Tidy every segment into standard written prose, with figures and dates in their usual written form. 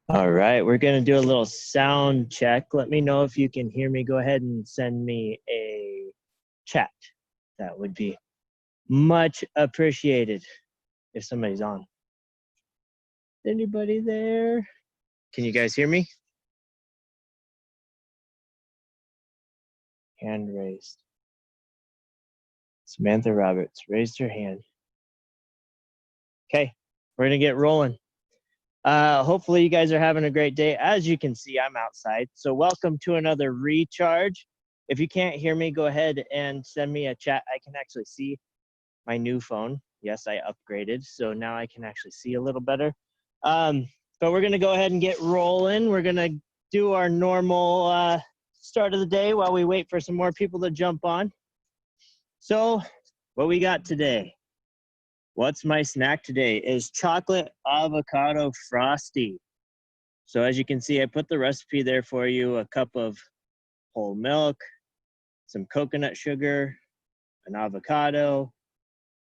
All right, we're going to do a little sound check. Let me know if you can hear me. Go ahead and send me a chat. That would be much appreciated if somebody's on. Anybody there? Can you guys hear me? Hand raised. Samantha Roberts raised her hand. Okay, we're going to get rolling. Hopefully you guys are having a great day. As you can see, I'm outside. So welcome to another recharge. If you can't hear me, go ahead and send me a chat. I can actually see my new phone. Yes, I upgraded. So now I can actually see a little better. But we're going to go ahead and get rolling. We're going to do our normal start of the day while we wait for some more people to jump on. So what we got today? What's my snack today is chocolate avocado frosty. So as you can see, I put the recipe there for you, a cup of whole milk, some coconut sugar, an avocado,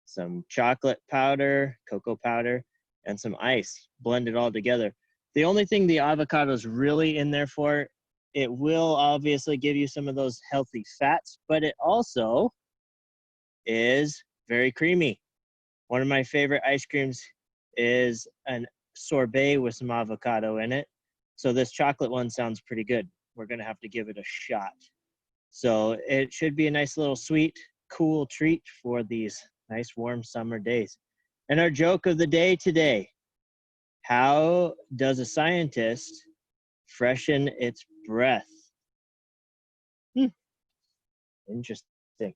some chocolate powder, cocoa powder, and some ice, blend it all together. The only thing the avocado is really in there for, it will obviously give you some of those healthy fats, but it also is very creamy. One of my favorite ice creams is an sorbet with some avocado in it. So this chocolate one sounds pretty good. We're gonna have to give it a shot. So it should be a nice little sweet, cool treat for these nice warm summer days. And our joke of the day today, how does a scientist freshen its breath? Interesting.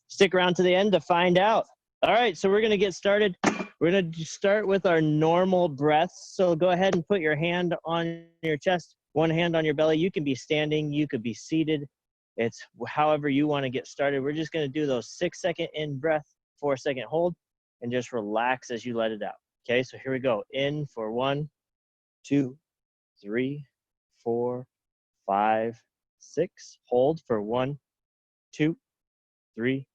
Stick around to the end to find out. All right, so we're gonna get started. We're gonna start with our normal breaths. So go ahead and put your hand on your chest, one hand on your belly. You can be standing, you could be seated. It's however you wanna get started. We're just gonna do those 6-second in breath, 4-second hold, and just relax as you let it out. Okay, so here we go. In for 1, 2, 3, 4, 5, 6. Hold for 1, 2, 3,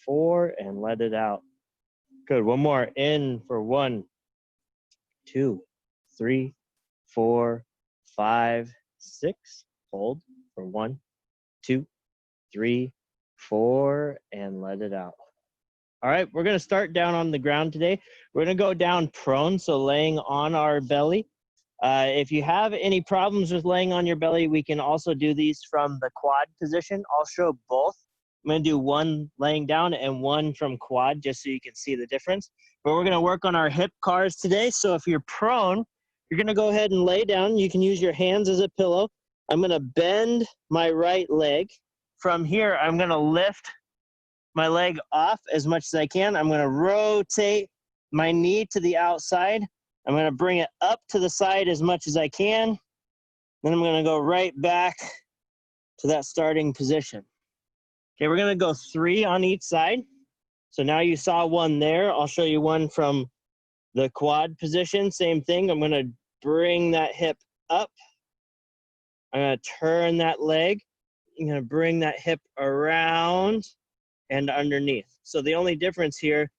4, and let it out. Good. One more. In for 1, 2, 3, 4, 5, 6. Hold for 1, 2, 3, 4, and let it out. All right, we're going to start down on the ground today. We're going to go down prone, so laying on our belly. If you have any problems with laying on your belly, we can also do these from the quad position. I'll show both. I'm going to do one laying down and one from quad just so you can see the difference. But we're going to work on our hip cars today. So if you're prone, you're going to go ahead and lay down. You can use your hands as a pillow. I'm going to bend my right leg. From here, I'm going to lift my leg off as much as I can. I'm going to rotate my knee to the outside. I'm going to bring it up to the side as much as I can. Then I'm going to go right back to that starting position. Okay, we're going to go 3 on each side. So now you saw one there. I'll show you one from the quad position. Same thing. I'm going to bring that hip up. I'm going to turn that leg. I'm going to bring that hip around and underneath. So the only difference here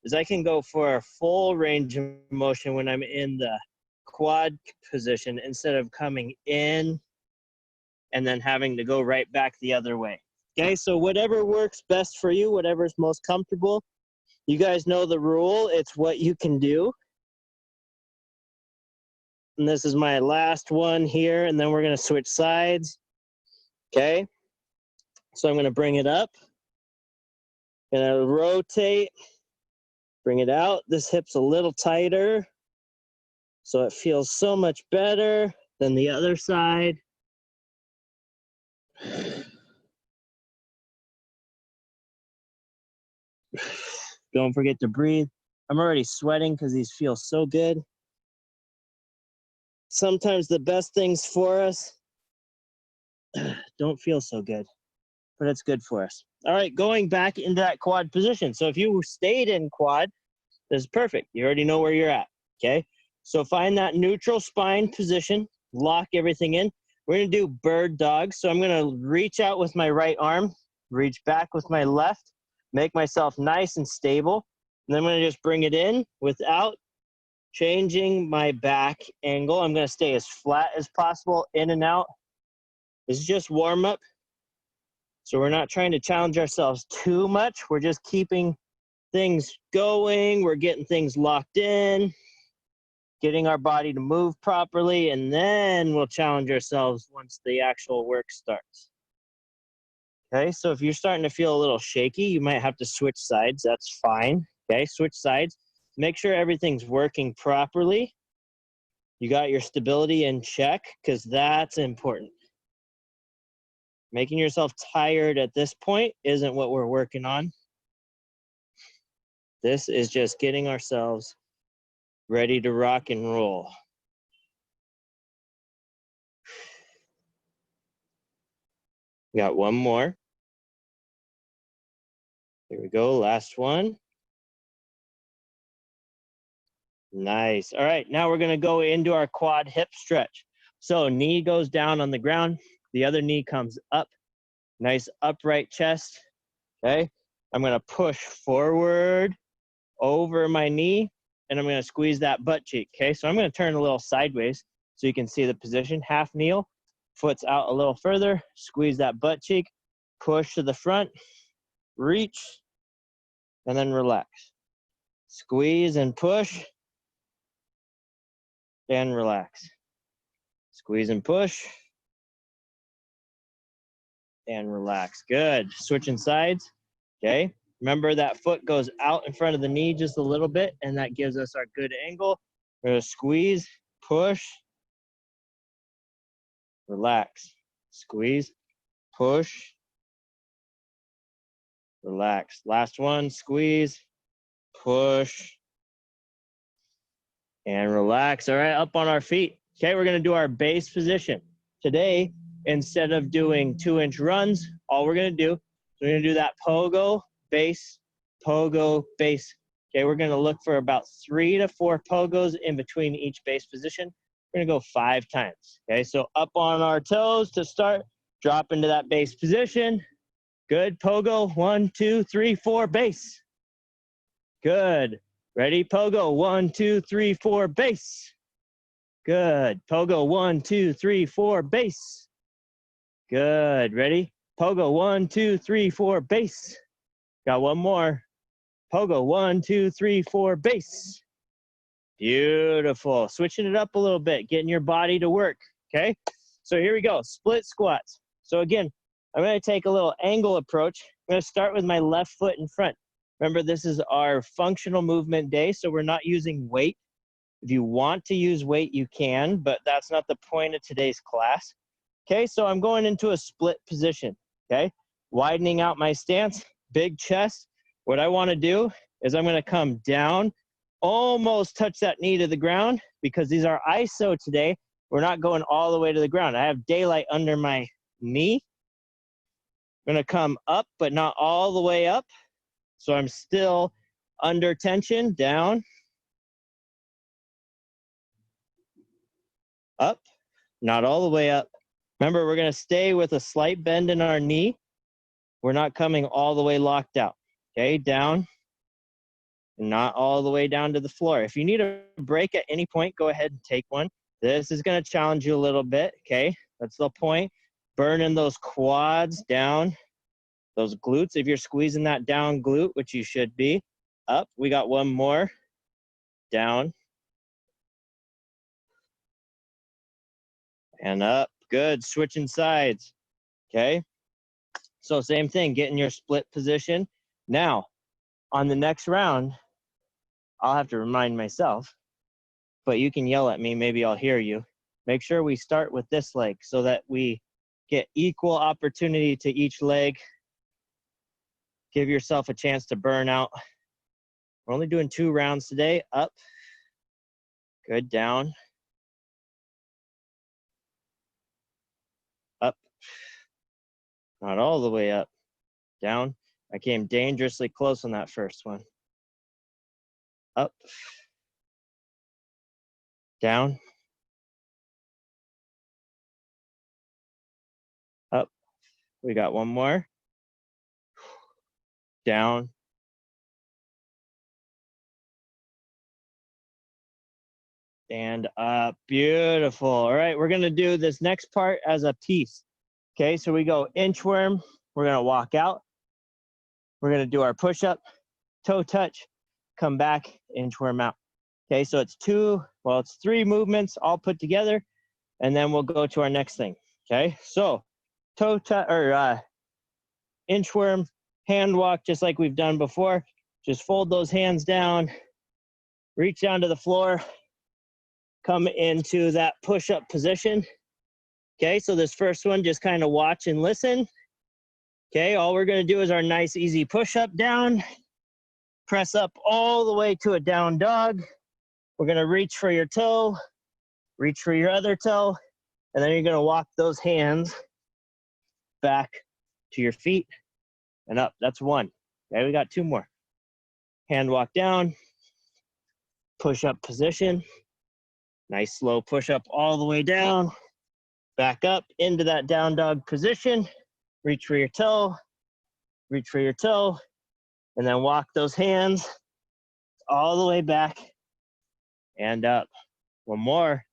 is I can go for a full range of motion when I'm in the quad position instead of coming in and then having to go right back the other way. Okay, so whatever works best for you, whatever's most comfortable. You guys know the rule. It's what you can do. And this is my last one here, and then we're going to switch sides. Okay, so I'm going to bring it up. Going to rotate, bring it out. This hip's a little tighter, so it feels so much better than the other side. Don't forget to breathe. I'm already sweating because these feel so good. Sometimes the best things for us don't feel so good, but it's good for us. All right, going back into that quad position. So if you stayed in quad, this is perfect. You already know where you're at, okay? So find that neutral spine position, lock everything in. We're gonna do bird dog. So I'm gonna reach out with my right arm, reach back with my left, make myself nice and stable. And then I'm gonna just bring it in without changing my back angle. I'm going to stay as flat as possible, in and out. This is just warm up. So we're not trying to challenge ourselves too much. We're just keeping things going. We're getting things locked in, getting our body to move properly, and then we'll challenge ourselves once the actual work starts. Okay, so if you're starting to feel a little shaky, you might have to switch sides. That's fine. Okay, switch sides. Make sure everything's working properly. You got your stability in check, because that's important. Making yourself tired at this point isn't what we're working on. This is just getting ourselves ready to rock and roll. Got one more. Here we go, last one. Nice. All right, now we're gonna go into our quad hip stretch. So knee goes down on the ground, the other knee comes up. Nice upright chest, okay? I'm gonna push forward over my knee, and I'm gonna squeeze that butt cheek, okay? So I'm gonna turn a little sideways so you can see the position. Half kneel, foot's out a little further, squeeze that butt cheek, push to the front, reach, and then relax. Squeeze and push, and relax. Squeeze and push, and relax. Good. Switching sides, okay? Remember that foot goes out in front of the knee just a little bit, and that gives us our good angle. We're gonna squeeze, push, relax. Squeeze, push, relax. Last one, squeeze, push, and relax. All right, up on our feet. Okay, we're gonna do our base position. Today, instead of doing 2-inch runs, all we're gonna do is we're gonna do that pogo, base, pogo, base. Okay, we're gonna look for about 3 to 4 pogos in between each base position. We're gonna go 5 times. Okay, so up on our toes to start, drop into that base position. Good, pogo, 1, 2, 3, 4, base. Good, ready, pogo, 1, 2, 3, 4, base. Good, pogo, 1, 2, 3, 4, base. Good, ready, pogo, 1, 2, 3, 4, base. Got one more. Pogo, 1, 2, 3, 4, base. Beautiful. Switching it up a little bit, getting your body to work, okay? So here we go, split squats. So again, I'm gonna take a little angle approach. I'm gonna start with my left foot in front. Remember, this is our functional movement day, so we're not using weight. If you want to use weight, you can, but that's not the point of today's class. Okay, so I'm going into a split position, okay? Widening out my stance, big chest. What I wanna do is I'm gonna come down, almost touch that knee to the ground, because these are ISO today. We're not going all the way to the ground. I have daylight under my knee. I'm gonna come up, but not all the way up. So I'm still under tension, down, up, not all the way up. Remember, we're gonna stay with a slight bend in our knee. We're not coming all the way locked out, okay? Down, not all the way down to the floor. If you need a break at any point, go ahead and take one. This is gonna challenge you a little bit, okay? That's the point. Burning those quads down, those glutes. If you're squeezing that down glute, which you should be, up. We got one more, down, and up. Good, switching sides, okay? So same thing, get in your split position. Now, on the next round, I'll have to remind myself, but you can yell at me, maybe I'll hear you. Make sure we start with this leg so that we get equal opportunity to each leg. Give yourself a chance to burn out. We're only doing 2 rounds today. Up, good, down, up, not all the way up, down. I came dangerously close on that first one. Up, down, up. We got one more. Down, and up. Beautiful. All right, we're gonna do this next part as a piece. Okay, so we go inchworm. We're gonna walk out. We're gonna do our push-up, toe touch, come back, inchworm out. Okay, so it's three movements all put together, and then we'll go to our next thing. Okay, so toe touch or inchworm, hand walk, just like we've done before. Just fold those hands down, reach down to the floor, come into that push-up position. Okay, so this first one, just kind of watch and listen. Okay, all we're gonna do is our nice easy push-up down, press up all the way to a down dog. We're gonna reach for your toe, reach for your other toe, and then you're gonna walk those hands back to your feet and up. That's one. Okay, we got two more. Hand walk down, push-up position. Nice slow push-up all the way down, back up into that down dog position. Reach for your toe, reach for your toe, and then walk those hands all the way back and up. One more.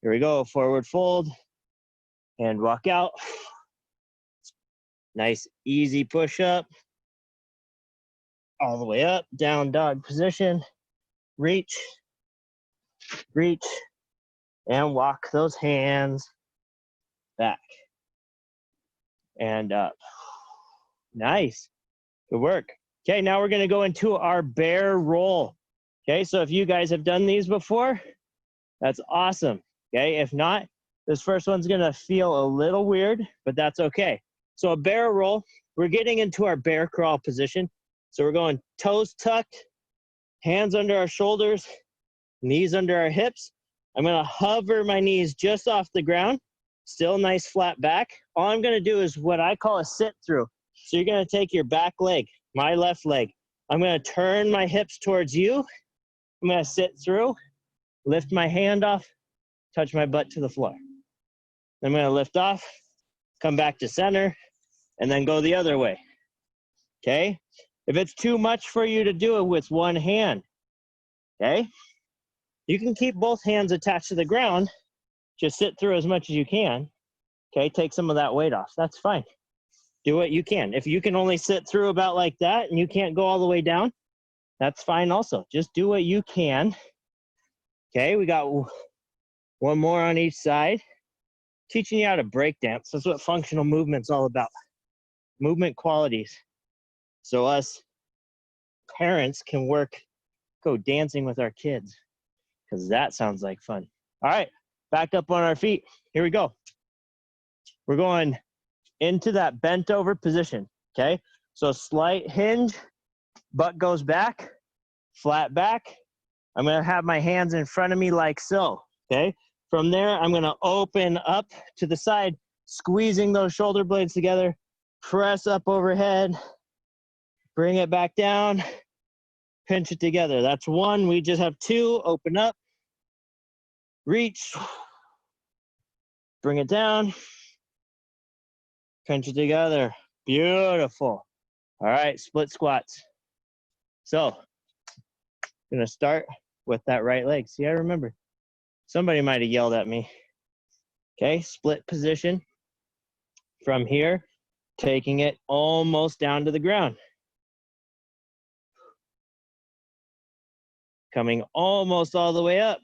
Here we go. Forward fold and walk out. Nice easy push up all the way up, down dog position. Reach, reach, and walk those hands back and up. Nice. Good work. Okay, now we're gonna go into our bear roll. Okay, so if you guys have done these before, that's awesome. Okay, if not, this first one's gonna feel a little weird, but that's okay. So a bear roll, we're getting into our bear crawl position. So we're going toes tucked, hands under our shoulders, knees under our hips. I'm gonna hover my knees just off the ground, still nice flat back. All I'm gonna do is what I call a sit through. So you're gonna take your back leg, my left leg. I'm gonna turn my hips towards you. I'm gonna sit through, lift my hand off, touch my butt to the floor. I'm gonna lift off, come back to center, and then go the other way, okay? If it's too much for you to do it with one hand, okay? You can keep both hands attached to the ground, just sit through as much as you can, okay? Take some of that weight off, that's fine. Do what you can. If you can only sit through about like that and you can't go all the way down, that's fine also. Just do what you can. Okay, we got one more on each side. Teaching you how to break dance. That's what functional movement's all about. Movement qualities. So us parents can go dancing with our kids, because that sounds like fun. All right, back up on our feet. Here we go. We're going into that bent over position, okay? So slight hinge, butt goes back, flat back. I'm gonna have my hands in front of me like so, okay? From there, I'm gonna open up to the side, squeezing those shoulder blades together, press up overhead, bring it back down, pinch it together. That's one. We just have two. Open up, reach, bring it down, pinch it together. Beautiful. All right, split squats. So, I'm gonna start with that right leg. See, I remember. Somebody might have yelled at me. Okay, split position. From here, taking it almost down to the ground. Coming almost all the way up.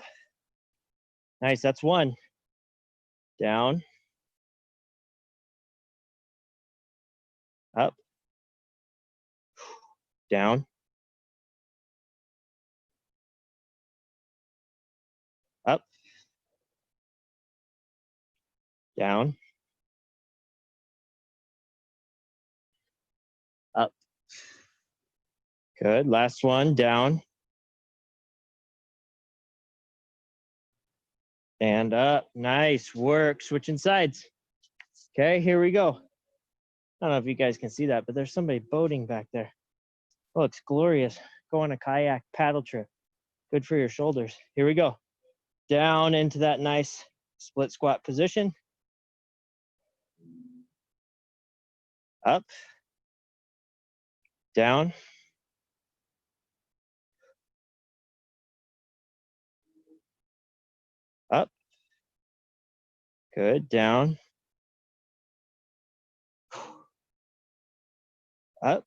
Nice, that's one. Down. Up. Down. Up. Down. Up. Good, last one, down. And up, nice work, switching sides. Okay, here we go. I don't know if you guys can see that, but there's somebody boating back there. Oh, it's glorious. Go on a kayak paddle trip. Good for your shoulders. Here we go. Down into that nice split squat position. Up. Down. Good, down. Up.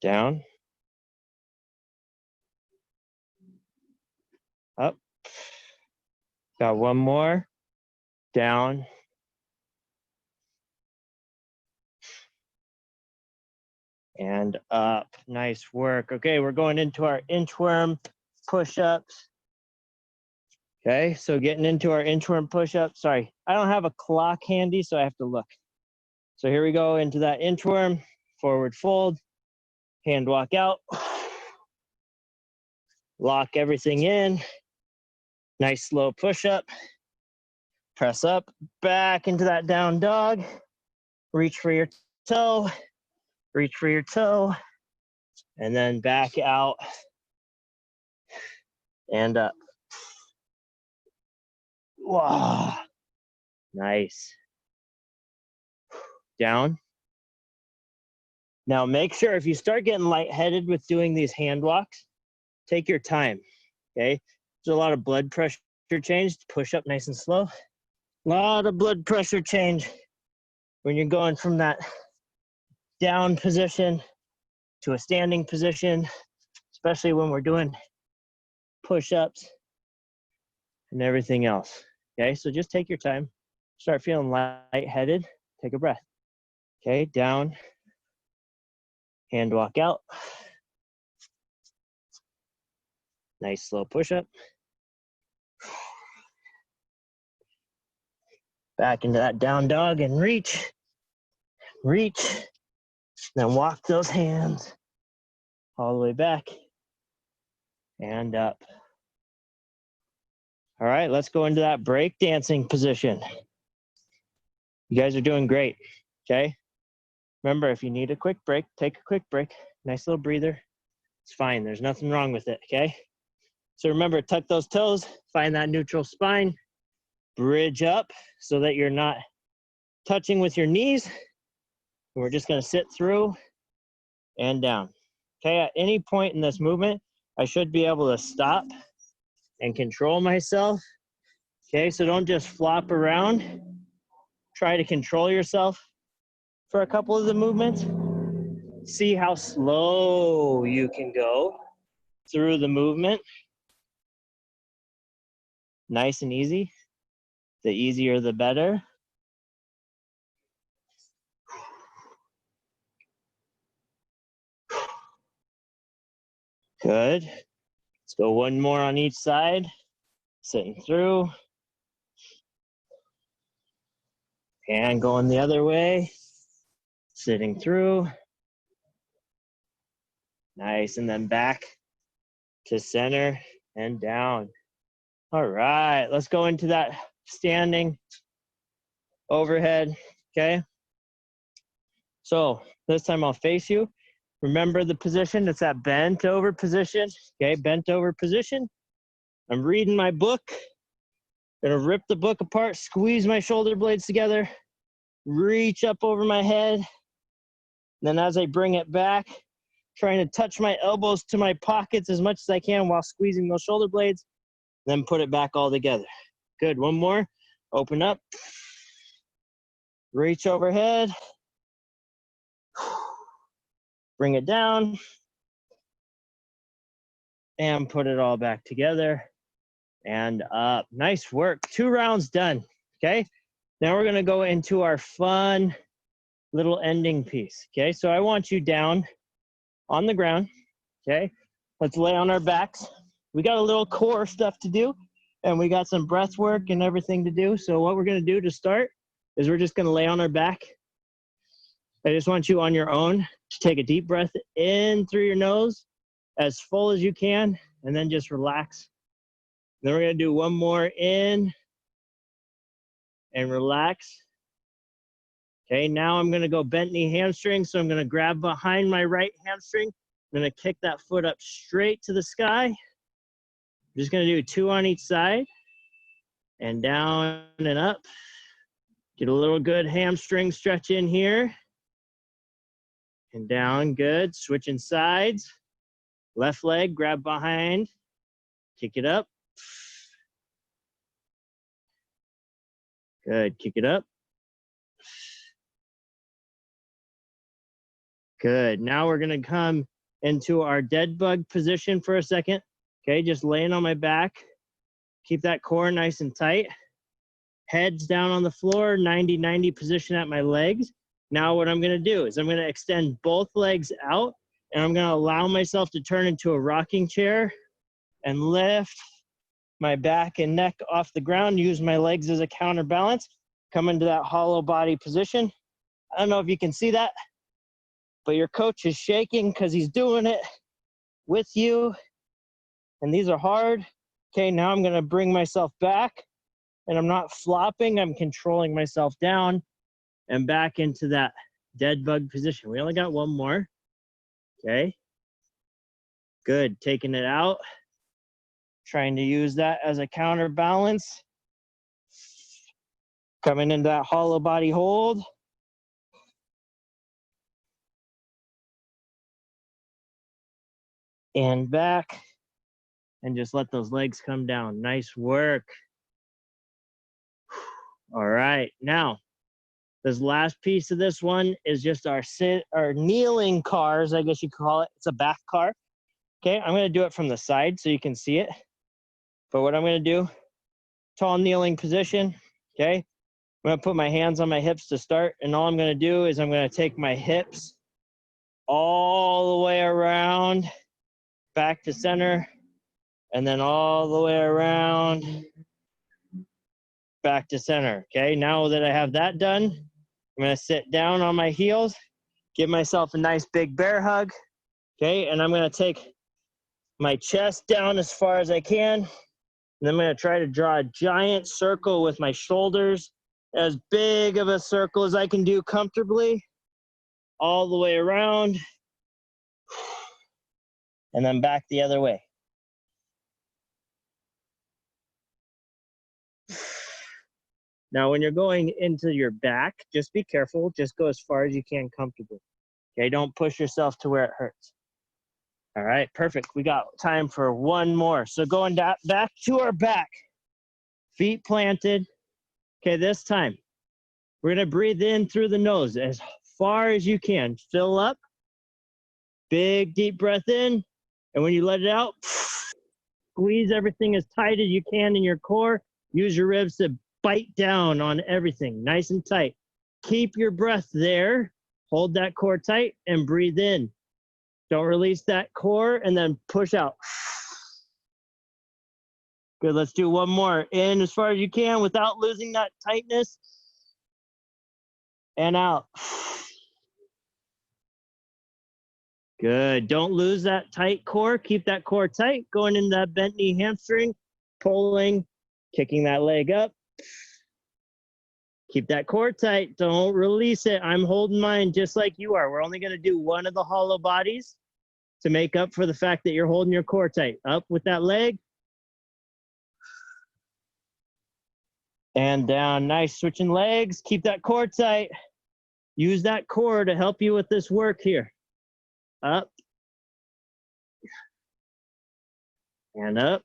Down. Up. Got one more. Down. And up. Nice work. Okay, we're going into our inchworm push-ups. Okay, so getting into our inchworm push-up. Sorry, I don't have a clock handy, so I have to look. So here we go into that inchworm, forward fold, hand walk out, lock everything in, nice slow push-up, press up, back into that down dog, reach for your toe, reach for your toe, and then back out and up. Wow, nice. Down. Now make sure if you start getting lightheaded with doing these hand walks, take your time, okay? There's a lot of blood pressure change. Push up nice and slow. A lot of blood pressure change when you're going from that down position to a standing position, especially when we're doing push-ups and everything else, okay? So just take your time. Start feeling lightheaded. Take a breath. Okay, down. Hand walk out. Nice slow push-up. Back into that down dog and reach. Reach. Then walk those hands all the way back and up. All right, let's go into that break dancing position. You guys are doing great, okay? Remember, if you need a quick break, take a quick break. Nice little breather. It's fine. There's nothing wrong with it, okay? So remember, tuck those toes, find that neutral spine, bridge up so that you're not touching with your knees. We're just gonna sit through and down. Okay, at any point in this movement, I should be able to stop and control myself. Okay, so don't just flop around. Try to control yourself for a couple of the movements. See how slow you can go through the movement. Nice and easy. The easier, the better. Good. Let's go one more on each side. Sitting through. And going the other way. Sitting through. Nice, and then back to center and down. All right, let's go into that standing overhead, okay? So this time I'll face you. Remember the position, it's that bent over position, okay? Bent over position. I'm reading my book. Gonna rip the book apart, squeeze my shoulder blades together, reach up over my head. Then as I bring it back, trying to touch my elbows to my pockets as much as I can while squeezing those shoulder blades, then put it back all together. Good, one more. Open up. Reach overhead. Bring it down. And put it all back together. And up. Nice work. 2 rounds done, okay? Now we're gonna go into our fun little ending piece, okay? So I want you down on the ground, okay? Let's lay on our backs. We got a little core stuff to do, and we got some breath work and everything to do. So what we're gonna do to start is we're just gonna lay on our back. I just want you on your own to take a deep breath in through your nose, as full as you can, and then just relax. Then we're gonna do one more in and relax. Okay, now I'm gonna go bent knee hamstring. So I'm gonna grab behind my right hamstring. I'm gonna kick that foot up straight to the sky. I'm just gonna do 2 on each side and down and up. Get a little good hamstring stretch in here. And down, good. Switching sides. Left leg, grab behind, kick it up. Good. Kick it up. Good. Now we're going to come into our dead bug position for a second. Okay, just laying on my back. Keep that core nice and tight. Heads down on the floor, 90-90 position at my legs. Now what I'm going to do is I'm going to extend both legs out, and I'm going to allow myself to turn into a rocking chair and lift my back and neck off the ground, use my legs as a counterbalance, come into that hollow body position. I don't know if you can see that, but your coach is shaking because he's doing it with you, and these are hard. Okay, now I'm going to bring myself back, and I'm not flopping, I'm controlling myself down and back into that dead bug position. We only got one more. Okay, good. Taking it out, trying to use that as a counterbalance. Coming into that hollow body hold. And back, and just let those legs come down. Nice work. All right, now this last piece of this one is just our kneeling cars, I guess you could call it. It's a back car. Okay, I'm going to do it from the side so you can see it. But what I'm going to do, tall kneeling position. Okay, I'm going to put my hands on my hips to start, and all I'm going to do is I'm going to take my hips all the way around, back to center, and then all the way around, back to center. Okay, now that I have that done, I'm going to sit down on my heels, give myself a nice big bear hug. Okay, and I'm going to take my chest down as far as I can. And I'm going to try to draw a giant circle with my shoulders, as big of a circle as I can do comfortably, all the way around, and then back the other way. Now, when you're going into your back, just be careful. Just go as far as you can comfortably. Okay, don't push yourself to where it hurts. All right, perfect. We got time for one more. So going back to our back, feet planted. Okay, this time, we're gonna breathe in through the nose as far as you can. Fill up, big deep breath in, and when you let it out, squeeze everything as tight as you can in your core. Use your ribs to bite down on everything, nice and tight. Keep your breath there. Hold that core tight and breathe in. Don't release that core, and then push out. Good, let's do one more. In as far as you can without losing that tightness. And out. Good, don't lose that tight core. Keep that core tight, going into that bent knee hamstring, pulling, kicking that leg up. Keep that core tight, don't release it. I'm holding mine just like you are. We're only gonna do one of the hollow bodies to make up for the fact that you're holding your core tight. Up with that leg. And down, nice, switching legs. Keep that core tight. Use that core to help you with this work here. Up. And up.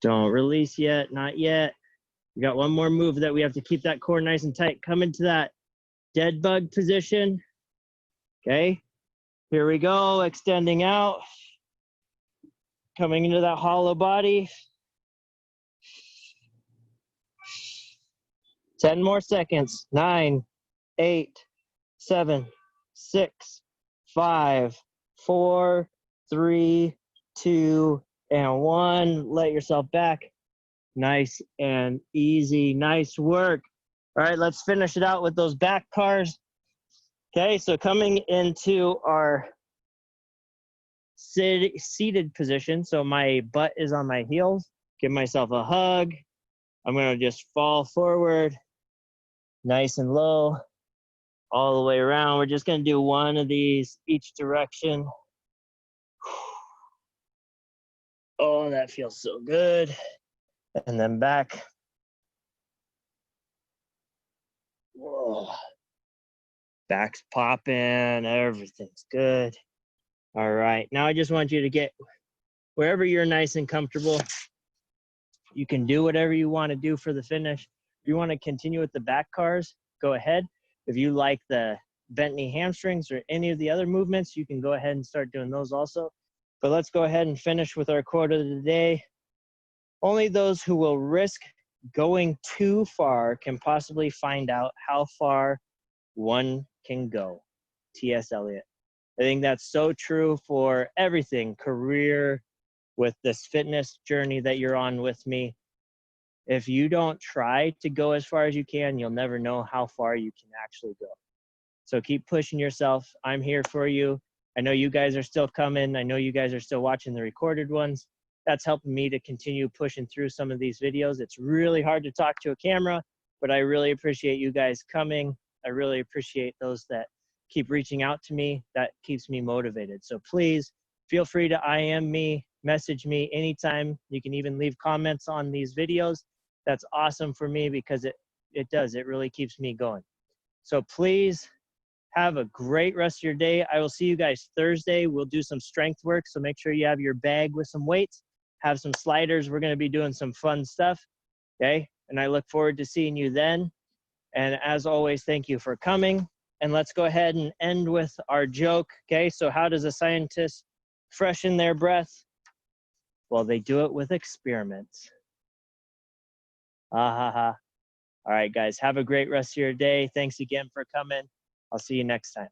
Don't release yet, not yet. We got one more move that we have to keep that core nice and tight. Come into that dead bug position. Okay, here we go, extending out. Coming into that hollow body. 10 more seconds. 9, 8, 7, 6, 5, 4, 3, 2, and 1. Let yourself back. Nice and easy. Nice work. All right, let's finish it out with those back cars. Okay, so coming into our seated position. So my butt is on my heels. Give myself a hug. I'm going to just fall forward, nice and low, all the way around. We're just going to do one of these each direction. Oh, that feels so good. And then back. Whoa. Back's popping, everything's good. All right, now I just want you to get wherever you're nice and comfortable. You can do whatever you want to do for the finish. If you want to continue with the back cars, go ahead. If you like the bent knee hamstrings or any of the other movements, you can go ahead and start doing those also. But let's go ahead and finish with our quote of the day. Only those who will risk going too far can possibly find out how far one can go. T.S. Eliot. I think that's so true for everything, career, with this fitness journey that you're on with me. If you don't try to go as far as you can, you'll never know how far you can actually go. So keep pushing yourself. I'm here for you. I know you guys are still coming. I know you guys are still watching the recorded ones. That's helping me to continue pushing through some of these videos. It's really hard to talk to a camera, but I really appreciate you guys coming. I really appreciate those that keep reaching out to me. That keeps me motivated. So please feel free to IM me, message me anytime. You can even leave comments on these videos. That's awesome for me because it really keeps me going. So please have a great rest of your day. I will see you guys Thursday. We'll do some strength work. So make sure you have your bag with some weights, have some sliders. We're going to be doing some fun stuff. Okay. And I look forward to seeing you then. And as always, thank you for coming. And let's go ahead and end with our joke. Okay. So how does a scientist freshen their breath? Well, they do it with experiments. Ah, ha, ha. All right, guys, have a great rest of your day. Thanks again for coming. I'll see you next time.